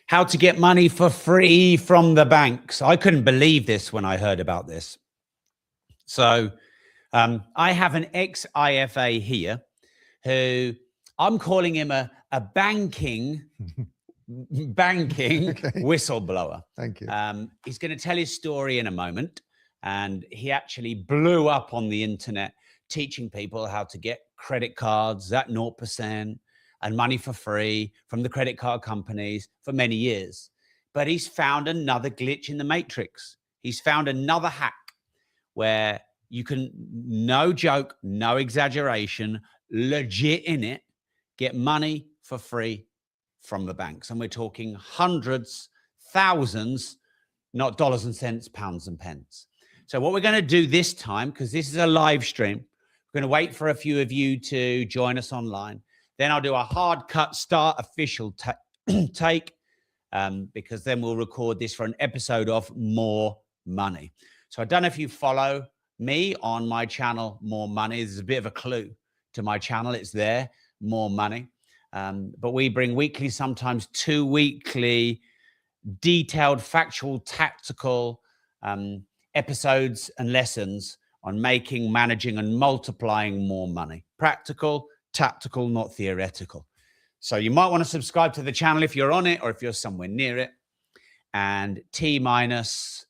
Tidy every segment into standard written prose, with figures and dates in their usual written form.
How to get money for free from the banks. I couldn't believe this when I heard about this. So I have an ex-IFA here who I'm calling him a banking whistleblower. Thank you. He's going to tell his story in a moment. And he actually blew up on the internet teaching people how to get credit cards at 0% and money for free from the credit card companies for many years. But he's found another glitch in the matrix. He's found another hack where you can, no joke, no exaggeration, legit in it, get money for free from the banks. And we're talking hundreds, thousands, not dollars and cents, pounds and pence. So what we're going to do this time, because this is a live stream, we're going to wait for a few of you to join us online. Then I'll do a hard cut start official take, because then we'll record this for an episode of More Money. So I don't know if you follow me on my channel, More Money. There's a bit of a clue to my channel. It's there, More Money. But we bring weekly, sometimes 2 weekly, detailed, factual, tactical episodes and lessons on making, managing, and multiplying more money. Practical, tactical, not theoretical. So you might want to subscribe to the channel if you're on it or if you're somewhere near it. And T-minus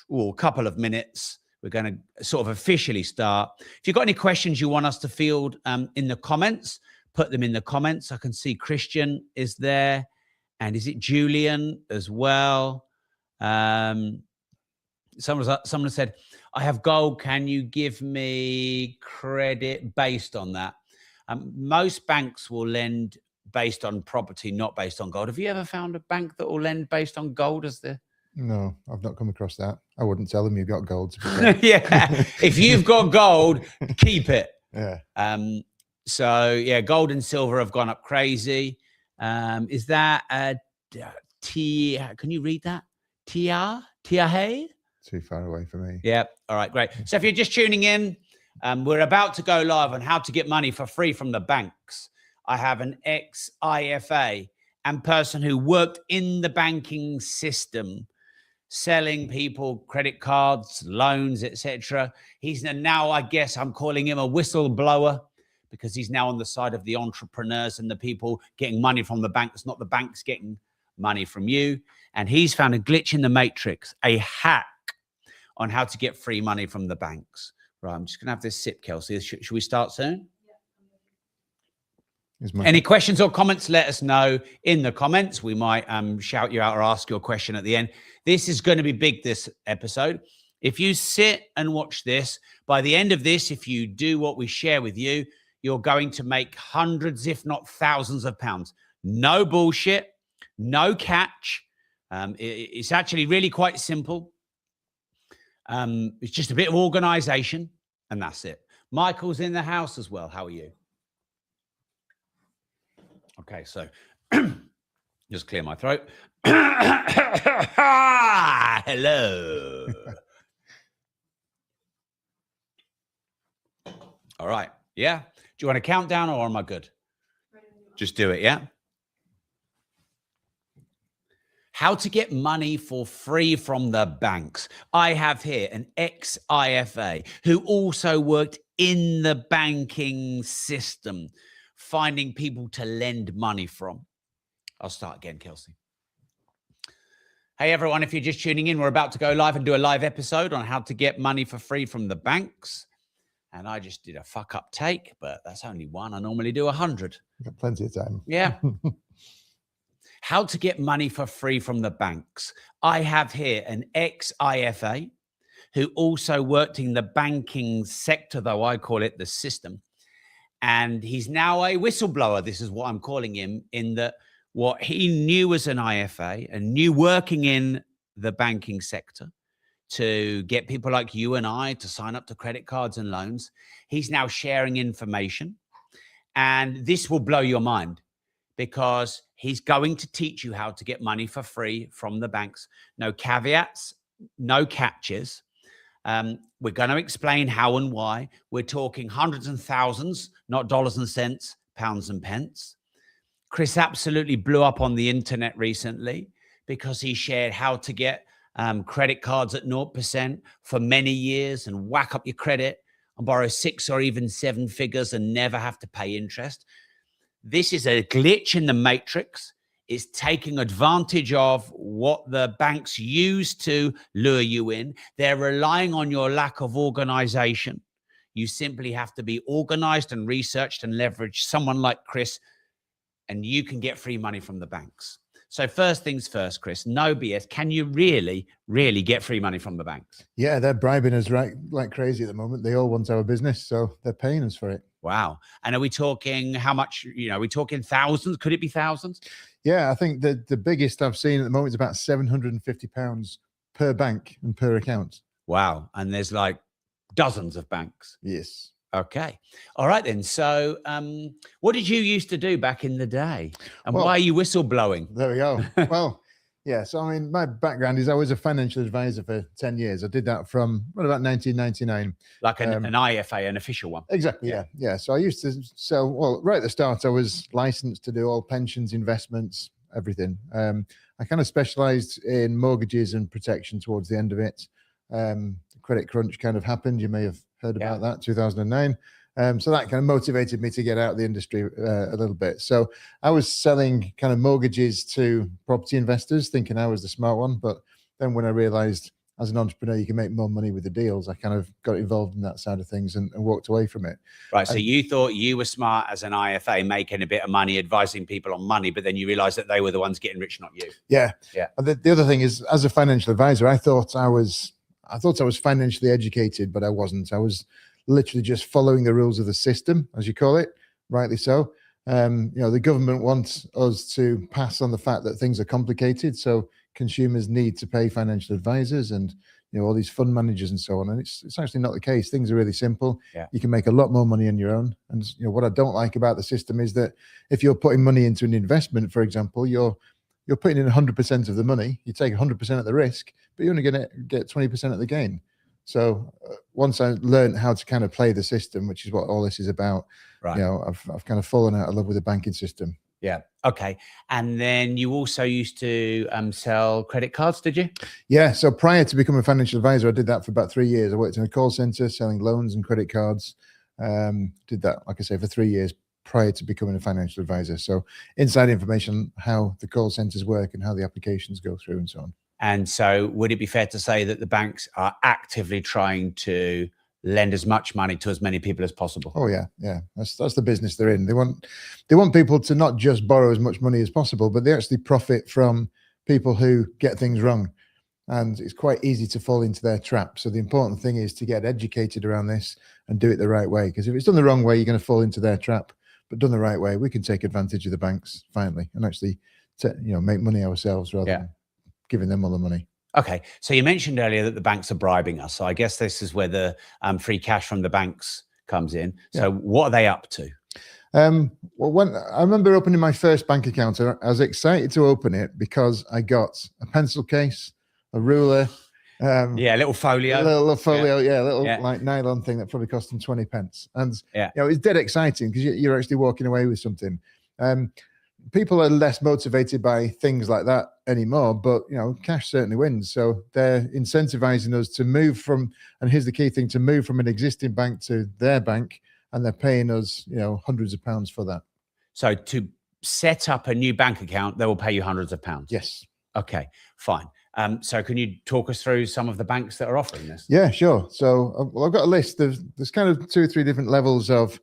a couple of minutes, we're going to sort of officially start. If you've got any questions you want us to field in the comments, put them in the comments. I can see Christian is there. And is it Julian as well? Someone said, I have gold. Can you give me credit based on that? Most banks will lend based on property, not based on gold. Have you ever found a bank that will lend based on gold as the... No, I've not come across that. I wouldn't tell them you've got gold. Yeah, if you've got gold, keep it. Yeah. So yeah, gold and silver have gone up crazy. Is that can you read that? Tiahe? Too far away for me. Yeah. All right, great. So if you're just tuning in, we're about to go live on how to get money for free from the banks. I have an ex-IFA and person who worked in the banking system, selling people credit cards, loans, etc. He's now, I guess I'm calling him a whistleblower, because he's now on the side of the entrepreneurs and the people getting money from the banks, not the banks getting money from you. And he's found a glitch in the matrix, a hack on how to get free money from the banks. Right, I'm just going to have this sip, Kelsey. Should we start soon? Yeah. Any questions or comments, let us know in the comments. We might shout you out or ask your question at the end. This is going to be big, this episode. If you sit and watch this, by the end of this, if you do what we share with you, you're going to make hundreds, if not thousands of pounds. No bullshit, no catch. It's actually really quite simple. It's just a bit of organization, and that's it. Michael's in the house as well. How are you? Okay, so just clear my throat. Hello. All right. Yeah. Do you want a countdown or am I good? Just do it, yeah? How to get money for free from the banks. I have here an ex-IFA who also worked in the banking system, finding people to lend money from. I'll start again, Kelsey. Hey, everyone, if you're just tuning in, we're about to go live and do a live episode on how to get money for free from the banks. And I just did a fuck-up take, but that's only one. I normally do 100. You've got plenty of time. Yeah. How to get money for free from the banks. I have here an ex-IFA who also worked in the banking sector, though I call it the system. And he's now a whistleblower. This is what I'm calling him, in that what he knew as an IFA and knew working in the banking sector to get people like you and I to sign up to credit cards and loans. He's now sharing information. And this will blow your mind, because he's going to teach you how to get money for free from the banks. No caveats, no catches. We're going to explain how and why. We're talking hundreds and thousands, not dollars and cents, pounds and pence. Chris absolutely blew up on the internet recently because he shared how to get credit cards at 0% for many years and whack up your credit and borrow 6 or even 7 figures and never have to pay interest. This is a glitch in the matrix. It's taking advantage of what the banks use to lure you in. They're relying on your lack of organization. You simply have to be organized and researched and leverage someone like Chris, and you can get free money from the banks. So first things first, Chris, no BS. Can you really, really get free money from the banks? Yeah, they're bribing us like crazy at the moment. They all want our business, so they're paying us for it. Wow. And are we talking how much, are we talking thousands? Could it be thousands? Yeah, I think the biggest I've seen at the moment is about £750 per bank and per account. Wow. And there's like dozens of banks. Yes. Okay. All right then. So what did you used to do back in the day? And Well, why are you whistleblowing? There we go. Well, yeah. So, I mean, my background is I was a financial advisor for 10 years. I did that from about 1999. Like an IFA, an official one. Exactly. Yeah. So I used to sell, well, right at the start, I was licensed to do all pensions, investments, everything. I kind of specialized in mortgages and protection towards the end of it. The credit crunch kind of happened. You may have heard about that, 2009. So that kind of motivated me to get out of the industry a little bit. So I was selling kind of mortgages to property investors, thinking I was the smart one. But then when I realized as an entrepreneur, you can make more money with the deals, I kind of got involved in that side of things and walked away from it. Right. So you thought you were smart as an IFA, making a bit of money, advising people on money, but then you realized that they were the ones getting rich, not you. Yeah. And the other thing is, as a financial advisor, I thought I was financially educated, but I wasn't. I was literally just following the rules of the system, as you call it, rightly so. The government wants us to pass on the fact that things are complicated, so consumers need to pay financial advisors and all these fund managers and so on. And it's actually not the case. Things are really simple. Yeah. You can make a lot more money on your own. And what I don't like about the system is that if you're putting money into an investment, for example, you're putting in 100% of the money. You take 100% of the risk, but you're only going to get 20% of the gain. So once I learned how to kind of play the system, which is what all this is about, right. I've kind of fallen out of love with the banking system. Yeah. Okay. And then you also used to sell credit cards, did you? Yeah. So prior to becoming a financial advisor, I did that for about 3 years. I worked in a call center selling loans and credit cards. Did that, like I say, for 3 years prior to becoming a financial advisor. So inside information, how the call centers work and how the applications go through and so on. And so would it be fair to say that the banks are actively trying to lend as much money to as many people as possible? Oh yeah. That's the business they're in. They want people to not just borrow as much money as possible, but they actually profit from people who get things wrong. And it's quite easy to fall into their trap. So the important thing is to get educated around this and do it the right way. Because if it's done the wrong way, you're going to fall into their trap. But done the right way, we can take advantage of the banks finally and actually make money ourselves rather than giving them all the money. Okay. So you mentioned earlier that the banks are bribing us. So I guess this is where the free cash from the banks comes in. So what are they up to? Well, when I remember opening my first bank account, I was excited to open it because I got a pencil case, a ruler. A little folio. A little folio, like nylon thing that probably cost them 20 pence. And it was dead exciting because you're actually walking away with something. People are less motivated by things like that anymore, but cash certainly wins. So they're incentivizing us to move from, and here's the key thing, to move from an existing bank to their bank, and they're paying us, hundreds of pounds for that. So to set up a new bank account, they will pay you hundreds of pounds. Yes. Okay, fine. So can you talk us through some of the banks that are offering this? Yeah, sure. So I've got a list. There's kind of 2 or 3 different levels of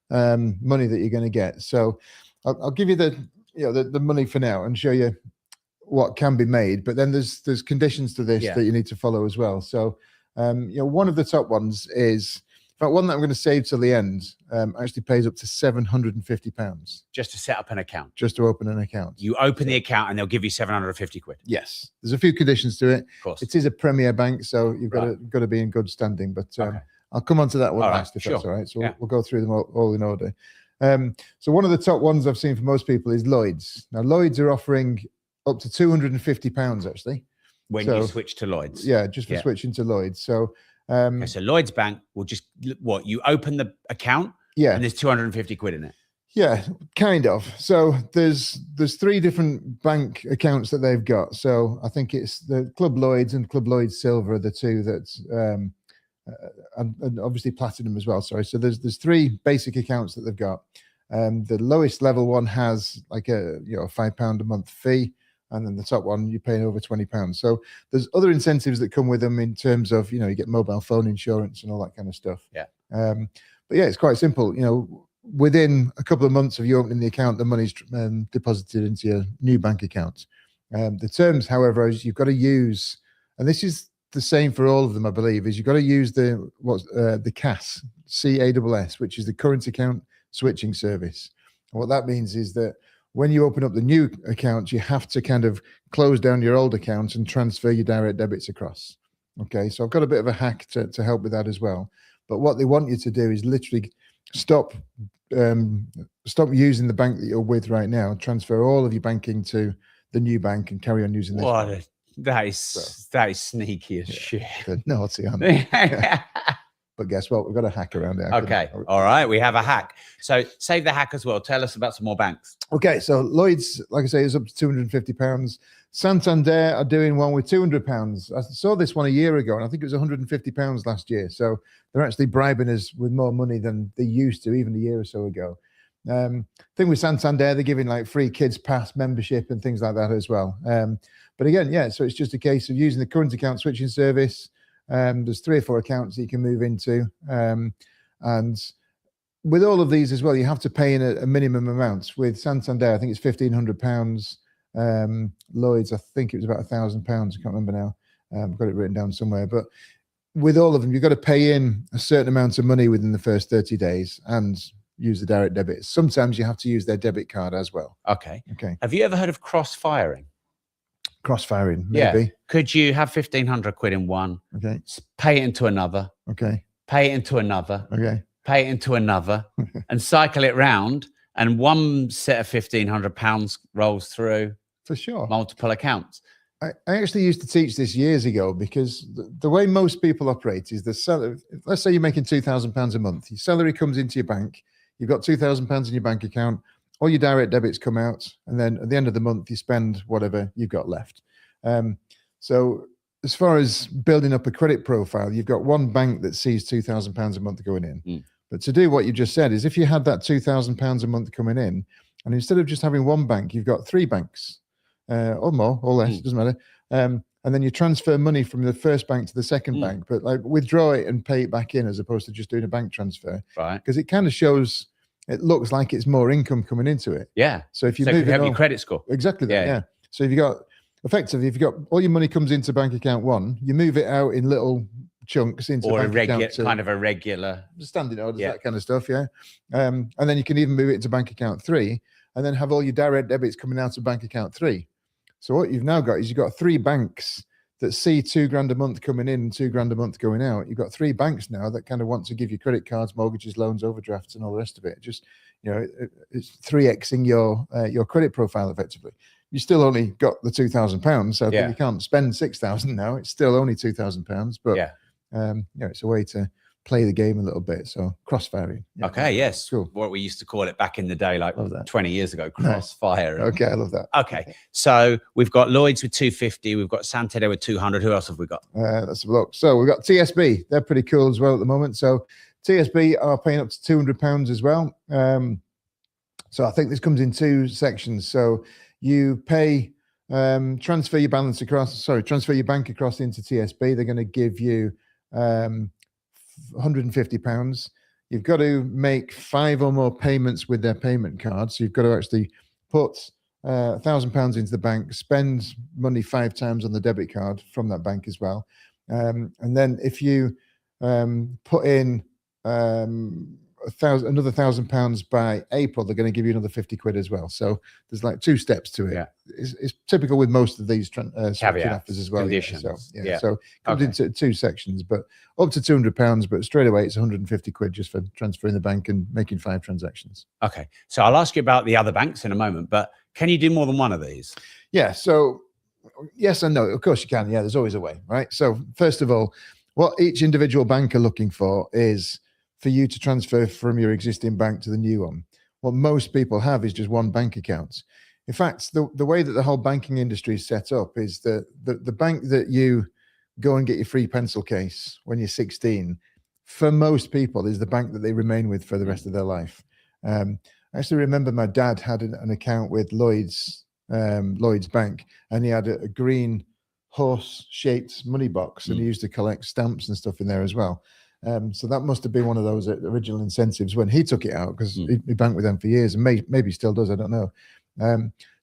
money that you're going to get. So I'll give you the money for now and show you what can be made. But then there's conditions to this that you need to follow as well. So one of the top ones is, in fact, one that I'm going to save till the end actually pays up to £750 just to set up an account, just to open an account. You open the account and they'll give you 750 quid. Yes, there's a few conditions to it. Of course, it is a premier bank, so you've got to be in good standing. But I'll come on to that one last, if that's all right. So we'll go through them all in order. So one of the top ones I've seen for most people is Lloyds. Now Lloyds are offering up to £250 actually when you switch to Lloyds. Yeah, just for switching to Lloyds. So so Lloyds Bank will just you open the account, and there's 250 quid in it. Yeah, kind of. So there's three different bank accounts that they've got. So I think it's the Club Lloyds and Club Lloyds Silver are the two that and obviously Platinum as well. Sorry. So there's three basic accounts that they've got. The lowest level one has like a £5 a month fee, and then the top one you're paying over £20. So there's other incentives that come with them in terms of you get mobile phone insurance and all that kind of stuff. Yeah. But yeah, it's quite simple. Within a couple of months of you opening the account, the money's deposited into your new bank account. The terms, however, is you've got to use, and this is the same for all of them, I believe, is you've got to use the CAS, CASS, which is the current account switching service. And what that means is that when you open up the new account, you have to kind of close down your old account and transfer your direct debits across. Okay, so I've got a bit of a hack to help with that as well. But what they want you to do is literally stop using the bank that you're with right now, transfer all of your banking to the new bank and carry on using this. That is sneaky as shit. Naughty, aren't they? But guess what? We've got a hack around it. Okay. All right. We have a hack. So save the hack as well. Tell us about some more banks. Okay. So Lloyd's, like I say, is up to £250. Santander are doing one with £200. I saw this one a year ago, and I think it was £150 last year. So they're actually bribing us with more money than they used to even a year or so ago. Thing with Santander, they're giving like free kids pass membership and things like that as well. But again, yeah, so it's just a case of using the current account switching service. There's 3 or 4 accounts that you can move into. And with all of these as well, you have to pay in a minimum amount. With Santander, I think it's £1,500. Lloyd's, I think it was about £1,000. I can't remember now. I've got it written down somewhere. But with all of them, you've got to pay in a certain amount of money within the first 30 days and use the direct debit. Sometimes you have to use their debit card as well. Okay. Have you ever heard of cross-firing? Cross-firing, maybe. Yeah. Could you have 1,500 quid in one? Okay. Pay it into another. Okay. Pay it into another. Okay. Pay it into another, and cycle it round. And one set of £1,500 rolls through. For sure. Multiple accounts. I actually used to teach this years ago, because the way most people operate is the salary. Let's say you're making £2,000 a month. Your salary comes into your bank. You've got £2,000 in your bank account. All your direct debits come out, and then at the end of the month, you spend whatever you've got left. So as far as building up a credit profile, you've got one bank that sees £2,000 a month going in. But to do what you just said is, if you had that £2,000 a month coming in, and instead of just having one bank, you've got 3 banks, or more or less, doesn't matter. And then you transfer money from the first bank to the second bank, but like withdraw it and pay it back in, as opposed to just doing a bank transfer. Right. Because it kind of shows, it looks like it's more income coming into it. Yeah. So if you move it, your credit score. Exactly that. Yeah. So if you got effectively, if you got all your money comes into bank account 1, you move it out in little chunks into or bank a regular account kind of a regular standing orders, that kind of stuff. Yeah. And then you can even move it into bank account 3, and then have all your direct debits coming out of bank account 3. So what you've now got is you've got 3 banks that see £2,000 a month coming in and £2,000 a month going out. You've got 3 banks now that kind of want to give you credit cards, mortgages, loans, overdrafts, and all the rest of it. Just, it's 3xing your credit profile effectively. You still only got the £2,000, so you can't spend £6,000 now. It's still only £2,000, but it's a way to play the game a little bit. So cross-firing. Yeah, okay, yes. Cool. What we used to call it back in the day, like 20 years ago, cross-firing. Okay, I love that. Okay, so we've got Lloyd's with 250, we've got Santander with 200. Who else have we got? Let's have a look. So we've got TSB. They're pretty cool as well at the moment. So TSB are paying up to £200 as well. So I think this comes in 2 sections. So you pay, transfer your bank across into TSB. They're going to give you £150. You've got to make 5 or more payments with their payment card. So you've got to actually put £1,000 into the bank, spend money 5 times on the debit card from that bank as well. And then if you put in another £1,000 by April, they're going to give you another 50 quid as well. So there's like 2 steps to it. Yeah. It's typical with most of these offers as well. Conditions. So it comes into 2 sections, but up to £200, but straight away it's 150 quid just for transferring the bank and making 5 transactions. Okay. So I'll ask you about the other banks in a moment, but can you do more than one of these? Yeah. So yes and no. Of course you can. Yeah, there's always a way, right? So first of all, what each individual bank are looking for is for you to transfer from your existing bank to the new one. What most people have is just one bank account. In fact, the way that the whole banking industry is set up is that the bank that you go and get your free pencil case when you're 16, for most people, is the bank that they remain with for the rest of their life. I actually remember my dad had an account with Lloyd's Bank, and he had a green horse-shaped money box, and he used to collect stamps and stuff in there as well. So that must have been one of those original incentives when he took it out, because he banked with them for years, and maybe still does, I don't know.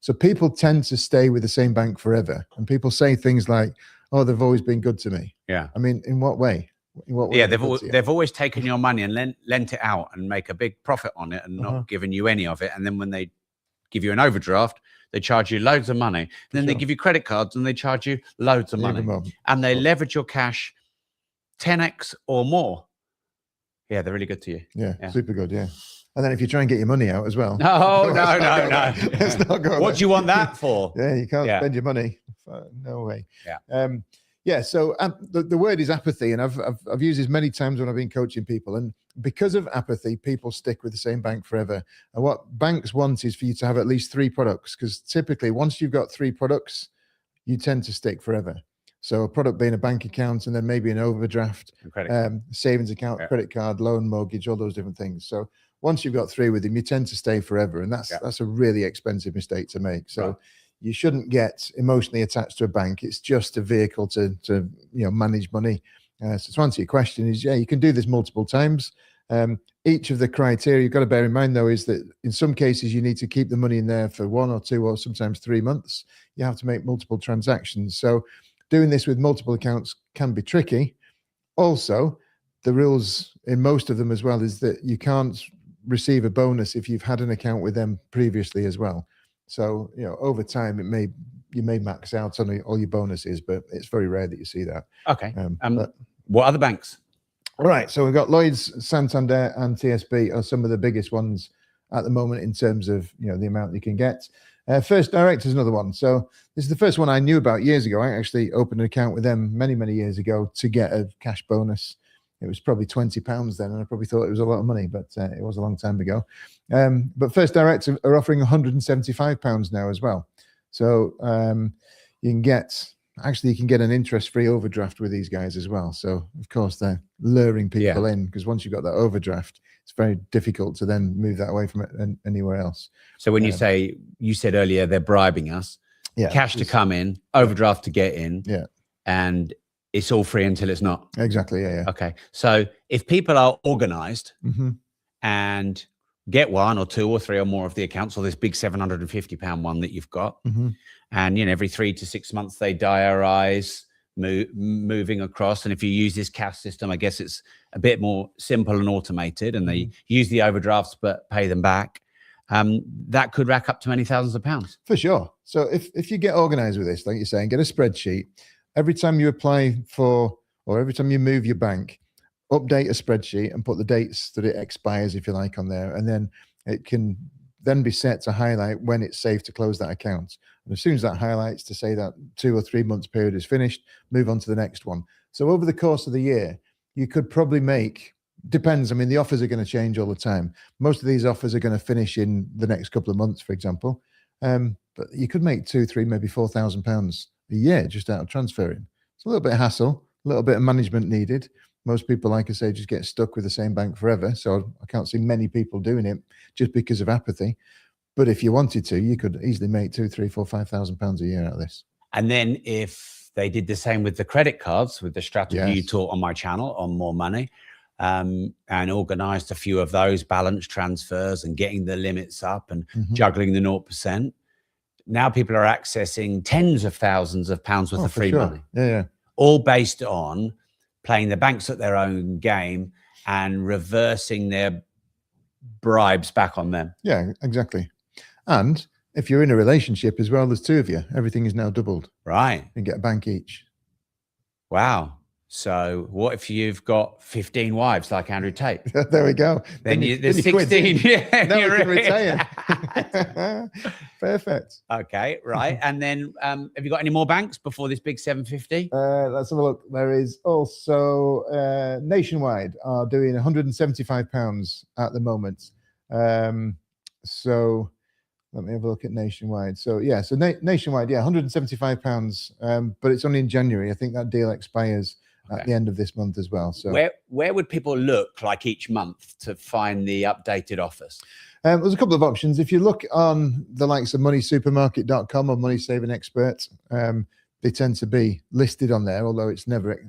So people tend to stay with the same bank forever, and people say things like, "Oh, they've always been good to me." Yeah. I mean, in what way? In what way? Yeah, they've always taken your money and lent it out and make a big profit on it and not given you any of it. And then when they give you an overdraft, they charge you loads of money. And then they give you credit cards and they charge you loads of money. And they leverage your cash 10x or more. Yeah, they're really good to you. Yeah, super good. Yeah. And then if you try and get your money out as well. No. Let's not go What do you want that for? Yeah, you can't spend your money. No way. Yeah. So the word is apathy, and I've used this many times when I've been coaching people. And because of apathy, people stick with the same bank forever. And what banks want is for you to have at least 3 products, because typically once you've got 3 products, you tend to stick forever. So a product being a bank account, and then maybe an overdraft, savings account, credit card, loan, mortgage, all those different things. So once you've got 3 with them, you tend to stay forever, and that's a really expensive mistake to make. So you shouldn't get emotionally attached to a bank. It's just a vehicle to manage money. So to answer your question is, you can do this multiple times. Each of the criteria you've got to bear in mind, though, is that in some cases you need to keep the money in there for 1 or 2 or sometimes 3 months. You have to make multiple transactions. So doing this with multiple accounts can be tricky. Also, the rules in most of them as well is that you can't receive a bonus if you've had an account with them previously as well. So, over time, you may max out on all your bonuses, but it's very rare that you see that. Okay. What other banks? All right. So we've got Lloyds, Santander, and TSB are some of the biggest ones at the moment in terms of the amount you can get. First Direct is another one. So this is the first one I knew about years ago. I actually opened an account with them many, many years ago to get a cash bonus. It was probably £20 then, and I probably thought it was a lot of money, but it was a long time ago. But First Direct are offering £175 now as well. So you can get an interest-free overdraft with these guys as well. So of course they're luring people in, because once you've got that overdraft, it's very difficult to then move that away from it anywhere else. So when you said earlier they're bribing us, cash to come in, overdraft to get in, and it's all free until it's not. Exactly. Yeah. Okay. So if people are organized and get 1 or 2 or 3 or more of the accounts, or this big £750 one that you've got, and every 3 to 6 months they diarize moving across. And if you use this cash system, I guess it's a bit more simple and automated, and they use the overdrafts but pay them back. That could rack up to many thousands of pounds. For sure. So if you get organized with this, like you're saying, get a spreadsheet. Every time you apply for, or every time you move your bank, update a spreadsheet and put the dates that it expires, if you like, on there. And then it can then be set to highlight when it's safe to close that account. And as soon as that highlights to say that 2 or 3 months period is finished, move on to the next one. So over the course of the year, you could probably make, depends. I mean, the offers are going to change all the time. Most of these offers are going to finish in the next couple of months, for example. But you could make 2, 3, maybe £4,000 a year just out of transferring. It's a little bit of hassle, a little bit of management needed. Most people, like I say, just get stuck with the same bank forever. So I can't see many people doing it just because of apathy. But if you wanted to, you could easily make 2, 3, 4, £5,000 a year out of this. And then if they did the same with the credit cards, with the strategy you taught on my channel on More Money, and organized a few of those balance transfers and getting the limits up and juggling the 0%. Now people are accessing tens of thousands of pounds worth of free money. Yeah. All based on playing the banks at their own game and reversing their bribes back on them. Yeah, exactly. And if you're in a relationship as well, there's 2 of you. Everything is now doubled. Right. You get a bank each. Wow. So what if you've got 15 wives like Andrew Tate? There we go. Then there's 16. Yeah, now you can retire. Perfect. Okay, right. And then have you got any more banks before this big 750? Let's have a look. There is also Nationwide are doing £175 at the moment. So let me have a look at Nationwide. So yeah, so Nationwide, yeah, £175, but it's only in January. I think that deal expires at the end of this month as well. So where would people look like each month to find the updated offers? There's a couple of options. If you look on the likes of moneysupermarket.com or Money Saving Expert, they tend to be listed on there, although it's never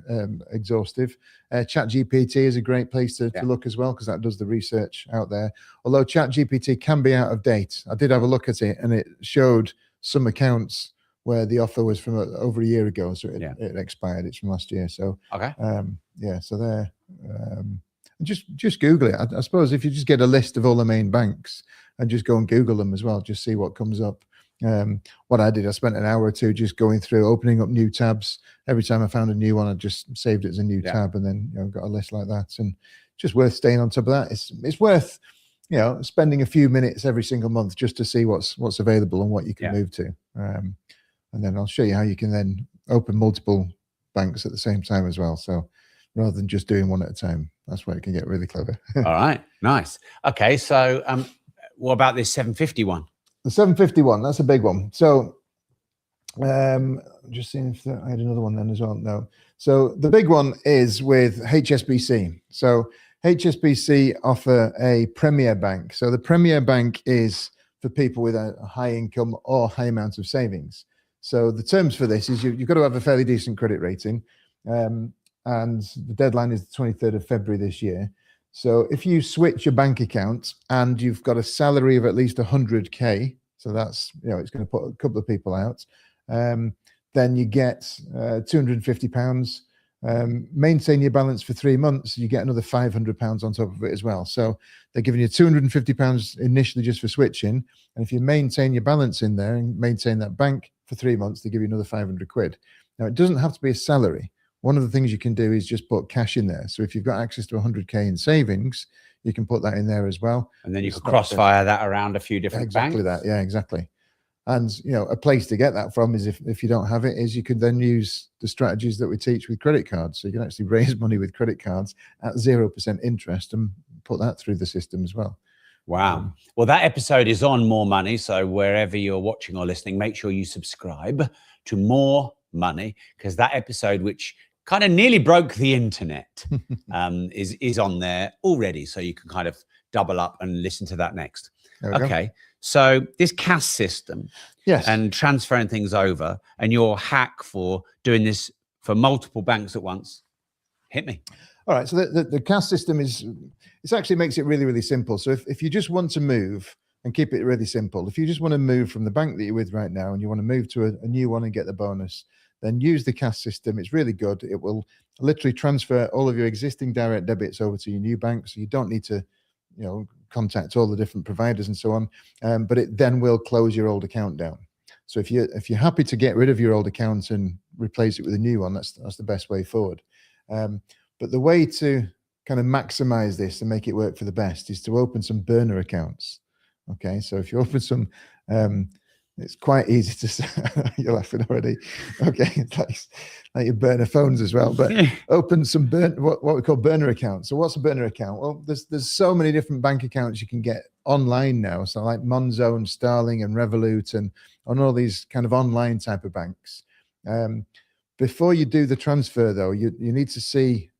exhaustive. ChatGPT is a great place to look as well, because that does the research out there. Although ChatGPT can be out of date. I did have a look at it, and it showed some accounts where the offer was from over a year ago, so it expired. It's from last year. So yeah, so there. Just Google it. I suppose if you just get a list of all the main banks and just go and Google them as well, just see what comes up. What I did, I spent an hour or two just going through, opening up new tabs. Every time I found a new one, I just saved it as a new tab, and then got a list like that. And just worth staying on top of that. It's worth spending a few minutes every single month just to see what's available and what you can move to. And then I'll show you how you can then open multiple banks at the same time as well. So rather than just doing one at a time, that's where it can get really clever. All right, nice. Okay, so what about this 751? The 751, that's a big one. So just seeing if I had another one then as well. No. So the big one is with HSBC. So HSBC offer a Premier Bank. So the Premier Bank is for people with a high income or high amount of savings. So the terms for this is you've got to have a fairly decent credit rating. And the deadline is the 23rd of February this year. So if you switch your bank account and you've got a salary of at least 100K, so that's, it's going to put a couple of people out, then you get £250. Maintain your balance for 3 months, you get another £500 on top of it as well. So they're giving you £250 initially just for switching. And if you maintain your balance in there and maintain that bank for 3 months, they give you another 500 quid. Now, it doesn't have to be a salary. One of the things you can do is just put cash in there. So if you've got access to 100K in savings, you can put that in there as well. And then you can crossfire that around a few different banks. Exactly that. Yeah, exactly. And, a place to get that from is if you don't have it, is you could then use the strategies that we teach with credit cards. So you can actually raise money with credit cards at 0% interest and put that through the system as well. Wow. Well, that episode is on More Money. So wherever you're watching or listening, make sure you subscribe to More Money, because that episode, which kind of nearly broke the internet, is on there already. So you can kind of double up and listen to that next. Okay. So this CAS system and transferring things over, and your hack for doing this for multiple banks at once, hit me. All right. So the CAS system it actually makes it really, really simple. So if you just want to move, and keep it really simple, if you just want to move from the bank that you're with right now and you want to move to a new one and get the bonus, then use the CAS system. It's really good. It will literally transfer all of your existing direct debits over to your new bank. So you don't need to, contact all the different providers and so on. But it then will close your old account down. So if you're happy to get rid of your old account and replace it with a new one, that's the best way forward. But the way to kind of maximize this and make it work for the best is to open some burner accounts. Okay. So if you open some, it's quite easy to say. You're laughing already. Okay, it's like your burner phones as well. But open some what we call burner accounts. So what's a burner account? Well, there's so many different bank accounts you can get online now. So like Monzo and Starling and Revolut and on all these kind of online type of banks. Before you do the transfer, though, you need to see.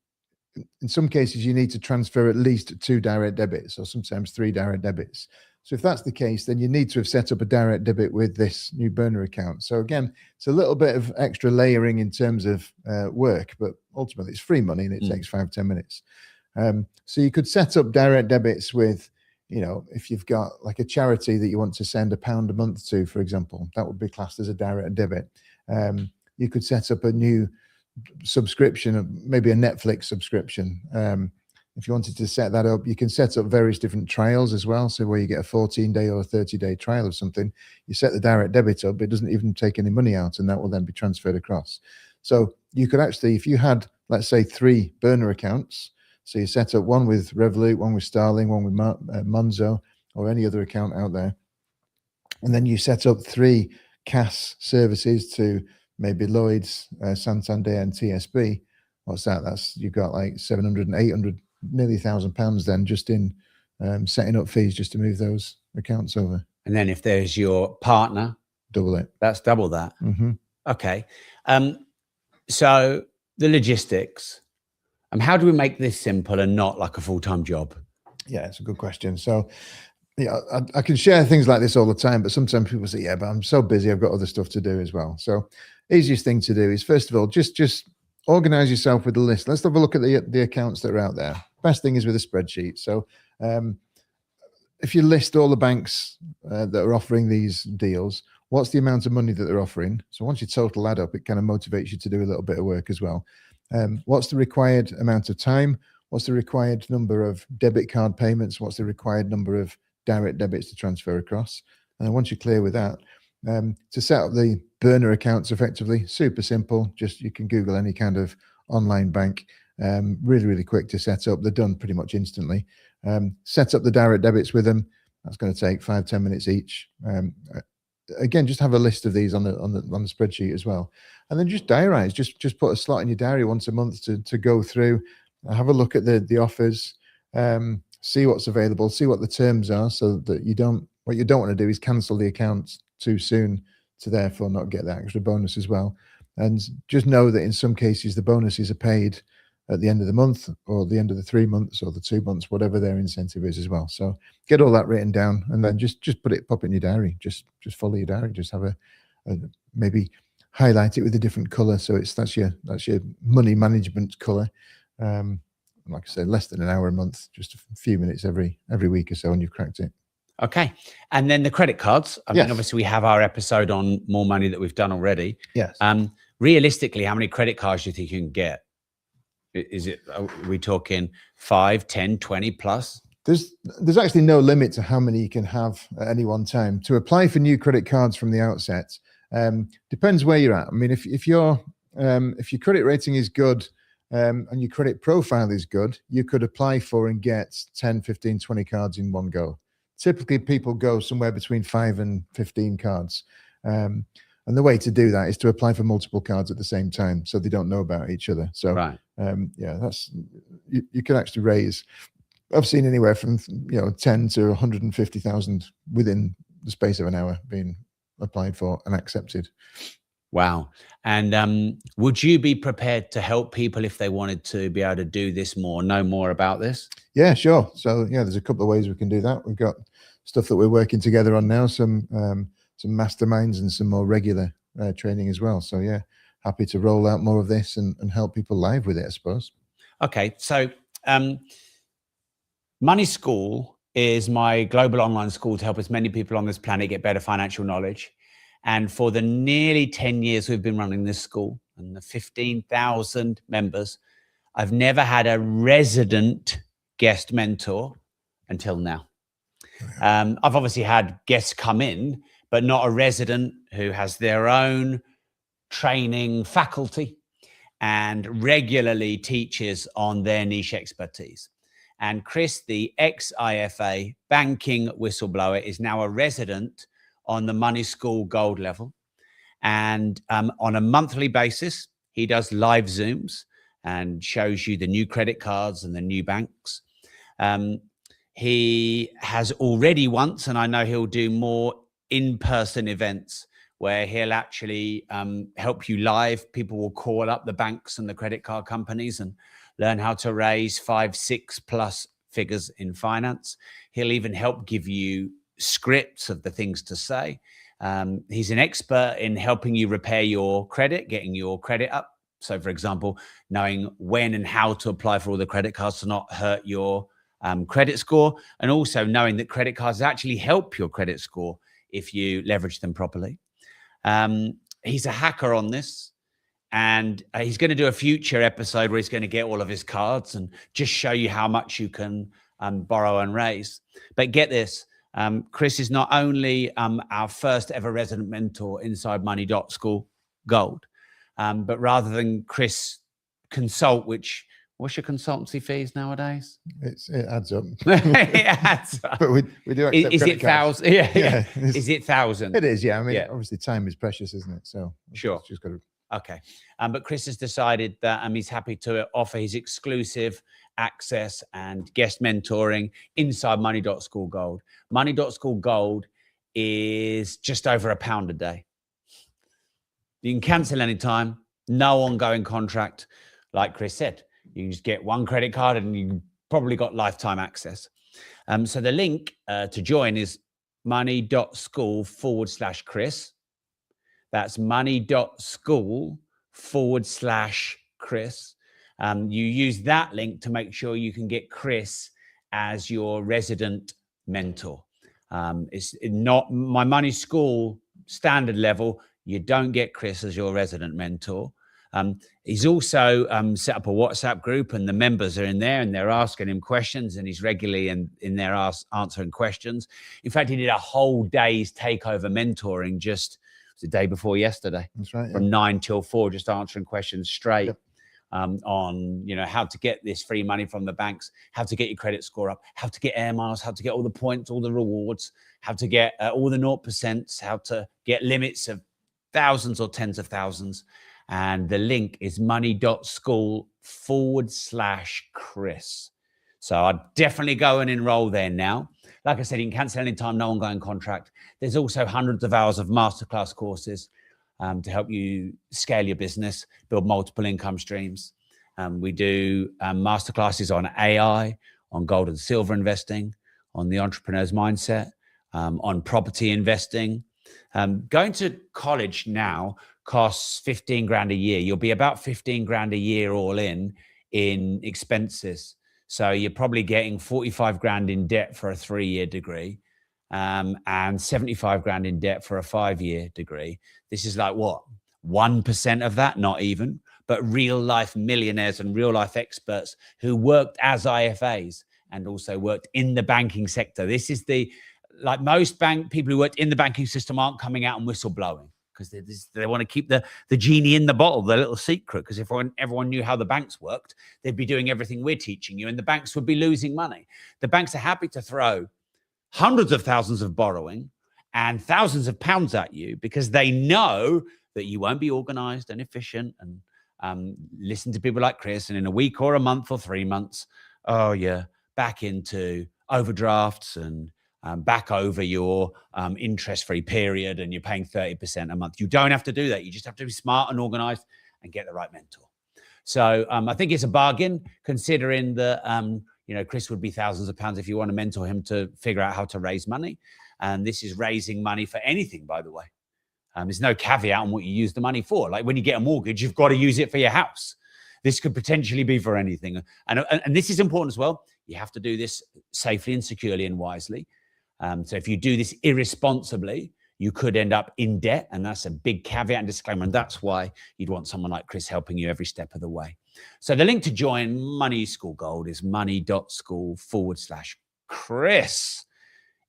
In some cases, you need to transfer at least 2 direct debits, or sometimes 3 direct debits. So if that's the case, then you need to have set up a direct debit with this new burner account. So again, it's a little bit of extra layering in terms of work, but ultimately it's free money and it takes 5-10 minutes. So you could set up direct debits with, if you've got like a charity that you want to send £1 a month to, for example, that would be classed as a direct debit. You could set up a new subscription, maybe a Netflix subscription. If you wanted to set that up, you can set up various different trials as well. So where you get a 14-day or a 30-day trial of something, you set the direct debit up, it doesn't even take any money out, and that will then be transferred across. So you could actually, if you had, let's say, 3 burner accounts, so you set up one with Revolut, one with Starling, one with Monzo, or any other account out there, and then you set up 3 CAS services to maybe Lloyds, Santander, and TSB. What's that? You've got like 700 and 800, nearly £1,000 then just in setting up fees just to move those accounts over. And then if there's your partner, Double it. that's double that. Mm-hmm. Okay. So the logistics, how do we make this simple and not like a full-time job? Yeah, it's a good question. So, yeah, I can share things like this all the time, but sometimes people say, yeah, but I'm so busy, I've got other stuff to do as well. So easiest thing to do is, first of all, just organize yourself with a list. Let's have a look at the accounts that are out there. Best thing is with a spreadsheet. So if you list all the banks that are offering these deals, what's the amount of money that they're offering? So once you total that up, it kind of motivates you to do a little bit of work as well. What's the required amount of time? What's the required number of debit card payments? What's the required number of direct debits to transfer across? And then once you're clear with that, to set up the burner accounts effectively, super simple. Just you can Google any kind of online bank. Really, really quick to set up. They're done pretty much instantly. Set up the direct debits with them. That's going to take 5-10 minutes each. Again, just have a list of these on the spreadsheet as well, and then just diarize. Just put a slot in your diary once a month to go through, have a look at the offers, see what's available, see what the terms are, so that what you don't want to do is cancel the account too soon to therefore not get that extra bonus as well. And just know that in some cases the bonuses are paid at the end of the month or the end of the 3 months or the 2 months, whatever their incentive is as well. So get all that written down and then just pop it in your diary. Just follow your diary. Just have a maybe highlight it with a different color. So that's your money management color. Like I said, less than an hour a month, just a few minutes every week or so, and you've cracked it. Okay. And then the credit cards. I mean, obviously we have our episode on more money that we've done already. Yes. Realistically, how many credit cards do you think you can get? Are we talking 5, 10, 20 plus? There's actually no limit to how many you can have at any one time. To apply for new credit cards from the outset, depends where you're at. I mean, if your credit rating is good and your credit profile is good, you could apply for and get 10, 15, 20 cards in one go. Typically, people go somewhere between 5 and 15 cards. And the way to do that is to apply for multiple cards at the same time, so they don't know about each other. So, right. Yeah, that's you can actually raise. I've seen anywhere from 10 to 150,000 within the space of an hour being applied for and accepted. Wow. And would you be prepared to help people if they wanted to be able to do this more, know more about this? Yeah, sure. So yeah, there's a couple of ways we can do that. We've got stuff that we're working together on now, some masterminds and some more regular training as well. So yeah, happy to roll out more of this and help people live with it, I suppose. Okay. So Money School is my global online school to help as many people on this planet get better financial knowledge. And for the nearly 10 years we've been running this school and the 15,000 members, I've never had a resident guest mentor until now. I've obviously had guests come in, but not a resident who has their own training faculty and regularly teaches on their niche expertise. And Chris, the ex-IFA banking whistleblower, is now a resident on the Money School Gold level. And on a monthly basis, he does live Zooms and shows you the new credit cards and the new banks. He has already once, and I know he'll do more in-person events where he'll actually help you live. People will call up the banks and the credit card companies and learn how to raise 5, 6 plus figures in finance. He'll even help give you scripts of the things to say. He's an expert in helping you repair your credit, getting your credit up. So for example, knowing when and how to apply for all the credit cards to not hurt your credit score, and also knowing that credit cards actually help your credit score if you leverage them properly. He's a hacker on this, and he's going to do a future episode where he's going to get all of his cards and just show you how much you can borrow and raise. But get this, Chris is not only our first ever resident mentor inside Money.School Gold, but rather than Chris consult, what's your consultancy fees nowadays? It adds up. It adds up. But we do accept is it thousands? Yeah. Is it thousands? It is, yeah. I mean, obviously time is precious, isn't it? So sure. Just got to. Okay. But Chris has decided that he's happy to offer his exclusive access and guest mentoring inside Money.School Gold. Money.School Gold is just over £1 a day. You can cancel anytime, no ongoing contract. Like Chris said, you can just get one credit card and you probably got lifetime access. So the link to join is money.school/Chris. That's money.school/Chris. You use that link to make sure you can get Chris as your resident mentor. It's not My Money School standard level. You don't get Chris as your resident mentor. He's also set up a WhatsApp group, and the members are in there and they're asking him questions, and he's regularly in there answering questions. In fact, he did a whole day's takeover mentoring just the day before yesterday. That's right. From 9 till 4, just answering questions straight. Yep. On how to get this free money from the banks, how to get your credit score up, how to get air miles, how to get all the points, all the rewards, how to get all the 0%, how to get limits of thousands or tens of thousands. And the link is money.school/Chris. So I'd definitely go and enroll there now. Like I said, you can cancel anytime, no ongoing contract. There's also hundreds of hours of masterclass courses to help you scale your business, build multiple income streams. We do masterclasses on AI, on gold and silver investing, on the entrepreneur's mindset, on property investing. Going to college now costs 15 grand a year. You'll be about 15 grand a year all in expenses. So you're probably getting 45 grand in debt for a 3-year degree, and 75 grand in debt for a 5-year degree. This is like what? 1% of that, not even, but real life millionaires and real life experts who worked as IFAs and also worked in the banking sector. This is like most people who worked in the banking system aren't coming out and whistleblowing because they want to keep the genie in the bottle, the little secret. Because if everyone knew how the banks worked, they'd be doing everything we're teaching you, and the banks would be losing money. The banks are happy to throw hundreds of thousands of borrowing and thousands of pounds at you because they know that you won't be organized and efficient and listen to people like Chris. And in a week or a month or 3 months, oh, you're back into overdrafts and back over your interest-free period, and you're paying 30% a month. You don't have to do that. You just have to be smart and organized and get the right mentor. So I think it's a bargain, considering that Chris would be thousands of pounds if you want to mentor him to figure out how to raise money. And this is raising money for anything, by the way. There's no caveat on what you use the money for. Like when you get a mortgage, you've got to use it for your house. This could potentially be for anything. And this is important as well. You have to do this safely and securely and wisely. So if you do this irresponsibly, you could end up in debt. And that's a big caveat and disclaimer. And that's why you'd want someone like Chris helping you every step of the way. So the link to join Money School Gold is money.school/Chris.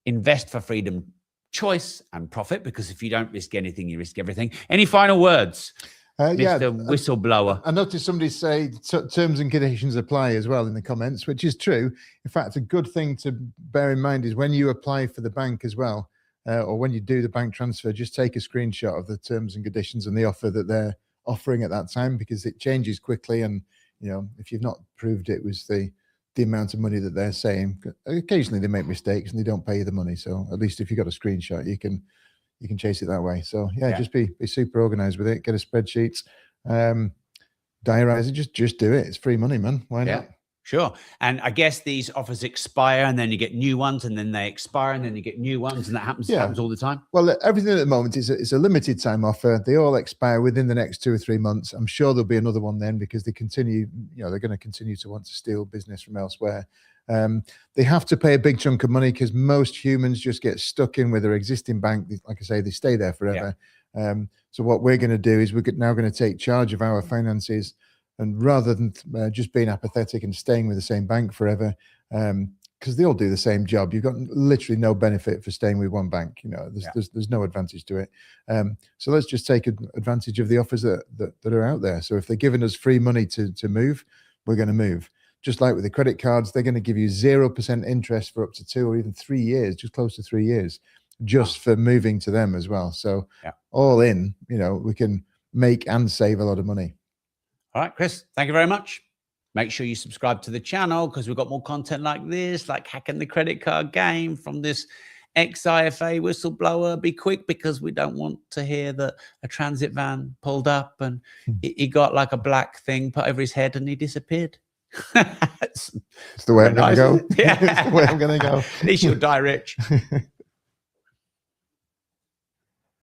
Invest for freedom, choice, and profit, because if you don't risk anything, you risk everything. Any final words, Mr. Whistleblower? I noticed somebody say terms and conditions apply as well in the comments, which is true. In fact, a good thing to bear in mind is when you apply for the bank as well, or when you do the bank transfer, just take a screenshot of the terms and conditions and the offer that they're offering at that time, because it changes quickly. And, if you've not proved it was the amount of money that they're saying, occasionally they make mistakes and they don't pay you the money. So at least if you've got a screenshot, you can chase it that way. So yeah. Just be super organized with it. Get a spreadsheet, diarize it. Just do it. It's free money, man. Why not? Sure. And I guess these offers expire, and then you get new ones, and then they expire, and then you get new ones, and that happens all the time. Well, everything at the moment is a limited time offer. They all expire within the next 2 or 3 months. I'm sure there'll be another one then, because they continue, they're going to continue to want to steal business from elsewhere. They have to pay a big chunk of money because most humans just get stuck in with their existing bank. Like I say, they stay there forever. So what we're going to do is we're now going to take charge of our finances. And rather than just being apathetic and staying with the same bank forever, because they all do the same job, you've got literally no benefit for staying with one bank. There's no advantage to it. So let's just take advantage of the offers that are out there. So if they're giving us free money to move, we're going to move. Just like with the credit cards, they're going to give you 0% interest for up to 2 or even 3 years, just close to 3 years, just for moving to them as well. So all in, we can make and save a lot of money. All right, Chris, thank you very much. Make sure you subscribe to the channel because we've got more content like this, like hacking the credit card game from this ex-IFA whistleblower. Be quick because we don't want to hear that a transit van pulled up and he got like a black thing put over his head and he disappeared. It's the way I'm going to go. Yeah. It's the way I'm going to go. At least you'll die rich.